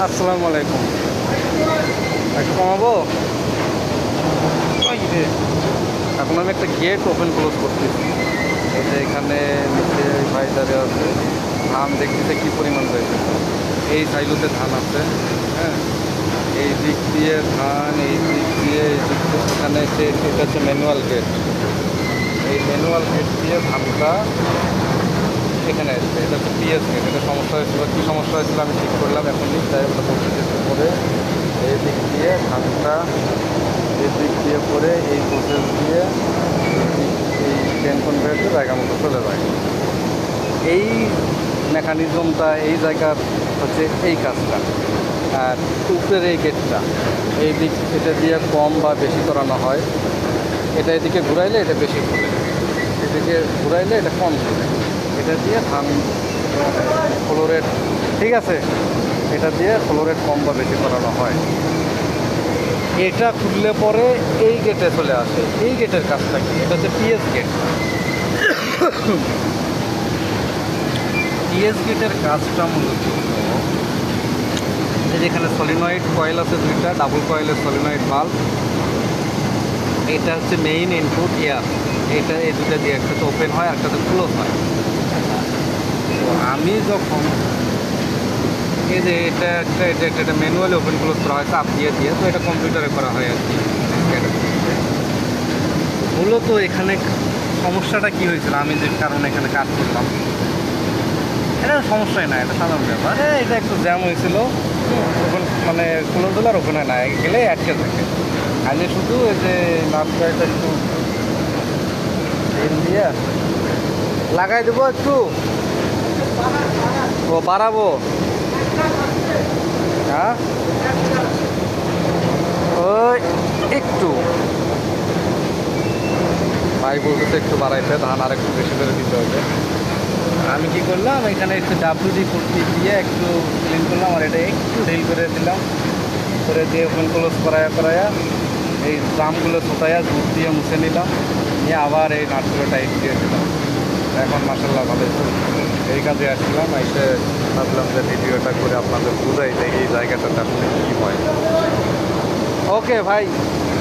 আসসালামু আলাইকুম। একটু কমাবো? এখন আমি একটা গেট ওপেন ক্লোজ করতেছি। এই যে এখানে নিচে ভাই দাঁড়িয়ে আছে, ধান দেখতেছে কী পরিমাণ রয়েছে। এই সাইডুতে ধান আছে, হ্যাঁ, এই দিক দিয়ে ধান, এই দিক দিয়ে এই দিক দিয়ে এখানে এটা হচ্ছে ম্যানুয়াল গেট। এই ম্যানুয়াল গেট দিয়ে ধানটা এখানে আসবে। এটা হচ্ছে পিএস গেট। এটা সমস্যা হয়েছিল, কী সমস্যা হয়েছিল আমি ঠিক করলাম এখনই, তাই ওটা বলতে চেষ্টা করে এই দিক দিয়ে ধানটা এই দিক দিয়ে পরে এই প্রসেস দিয়ে এই ট্রেন কনভেয়ারের জায়গা মতো চলে যায়। এই মেকানিজমটা এই জায়গার হচ্ছে এই কাজটা। আর উপরের এই গেটটা এই দিক এটা দিয়ে কম বা বেশি করানো হয়। এটা এদিকে ঘুরাইলে এটা বেশি ঘুরে, এদিকে ঘুরাইলে এটা কম ঘুরে। এটা দিয়ে ধান ফ্লোরেট, ঠিক আছে, এটা দিয়ে ফ্লোরেট কম বা বেশি করানো হয়। এটা খুললে পরে এই গেটে চলে আসে। এই গেটের কাজটা কি? এটা হচ্ছে পিএস গেট। পিএস গেটের কাজটা মূলত যেখানে সলিনয়েড কয়েল আছে দুইটা, ডাবল কয়েলের সলিনয়েড বাল্ব। এটা হচ্ছে মেইন ইনপুট এয়ার। এটা এই দুটা দিয়ে একটাতে ওপেন হয় আর একটাতে ক্লোজ হয়। তো আমি যখন এই যে এটা একটা ম্যানুয়ালি ওপেন ক্লোজ করা হয় চাপ দিয়ে দিয়ে, তো এটা কম্পিউটারে করা হয় আর কি। মূলত এখানে সমস্যাটা কি হয়েছিল, আমি যে কারণে এখানে কাজ করলাম, এটা সমস্যাই না, এটা সাধারণ ব্যাপার। এটা একটু জ্যাম হয়েছিল, ওপেন মানে ক্লোজ হলে আর ওপেন হয় না, গেলে আটকে থাকে। আমি শুধু এই যে নাটটা একটু তেল দিয়ে লাগাই দেবো, একটু ও বাড়াবো, হ্যাঁ ওই একটু ভাই বলতেছে একটু বাড়াইতে, ধান আর একটু বেশি করে দিতে হবে। আমি কি করলাম, এখানে একটু ডাব্লুডি ফুটি দিয়ে একটু ক্লিন করলাম, আর এটা একটু ঢিল করে দিলাম, করে দিয়ে ওপেন ক্লোজ করায়া এই ড্রামগুলো ছোটাইয়া দুধ দিয়ে মুছে নিলাম, নিয়ে আবার এই নাটগুলো টাইট দিয়ে দিলাম। এখন মাসাল্লাহ ভালো চলছে। এই কাজে আসলাম, এসে ভাবলাম যে ভিডিওটা করে আপনাদের বুঝাই যে এই জায়গাটাতে আসলে কী হয়। ওকে ভাই।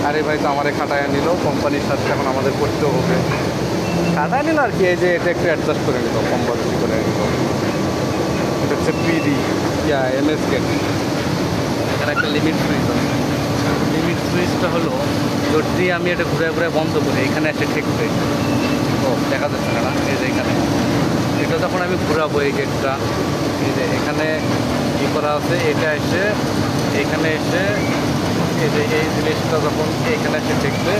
আরে ভাই তো আমারে খাটায় নিল, কোম্পানির সাথে এখন আমাদের করতেও হবে। খাটায় নিল আর কি, এই যে এটা একটু অ্যাডজাস্ট করে নিল, কম বেশি করে নিল। এটা হচ্ছে পিডি এমএস গেট। এখানে একটা লিমিট সুইচ আছে। লিমিট সুইচটা হলো যদি আমি এটা ঘুরে ঘুরে বন্ধ করি, এখানে এসে ঠেকবে। ও দেখা যাচ্ছে না, এই যে এখানে এটা যখন আমি ঘুরাবো এই গেটটা, এই যে এখানে কী করা আছে, এটা এসে এইখানে এসে এই যে এই জিনিসটা যখন এইখানে এসে ঠেকবে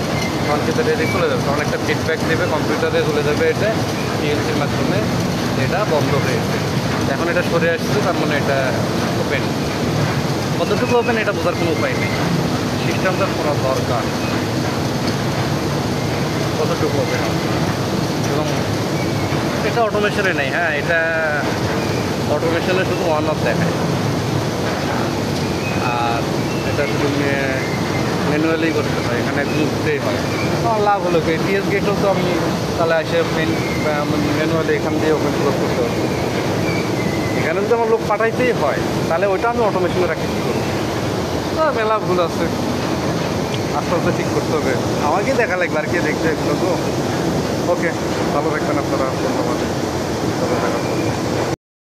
তখন কিন্তু রেডি চলে যাবে, তখন একটা ফিডব্যাক দেবে, কম্পিউটারে চলে যাবে, এটা পিএলসির মাধ্যমে এটা বন্ধ হয়েছে। এখন এটা সরে আসছে, তার মানে এটা ওপেন। কতটুকু ওপেন এটা বোঝার কোনো উপায় নেই, সিস্টেমটা করা দরকার কতটুকু ওপেন। এবং এটা অটোমেশনে নেই, হ্যাঁ, এটা অটোমেশনে শুধু অন অফ দেখায়, আর এটা শুধু ম্যানুয়ালি করতে হয়, এখানে ঘুরতেই হয়। আমার লাভ হলো কি, পিএস গেটও তো আমি তাহলে এসে ম্যানুয়ালি এখান দিয়ে ওপেন ক্লোজ করতে পারবো। এখানে যদি আমার লোক পাঠাইতেই হয় তাহলে ওইটা আমি অটোমেশনে রাখি কী করবো। মেলা ভুল আছে, আস্তে আস্তে ঠিক করতে হবে। আমাকে দেখা লাগবে আর কে দেখতে এগুলো তো। ওকে, ভালো থাকবেন আপনারা, ধন্যবাদ, ভালো থাকার জন্য।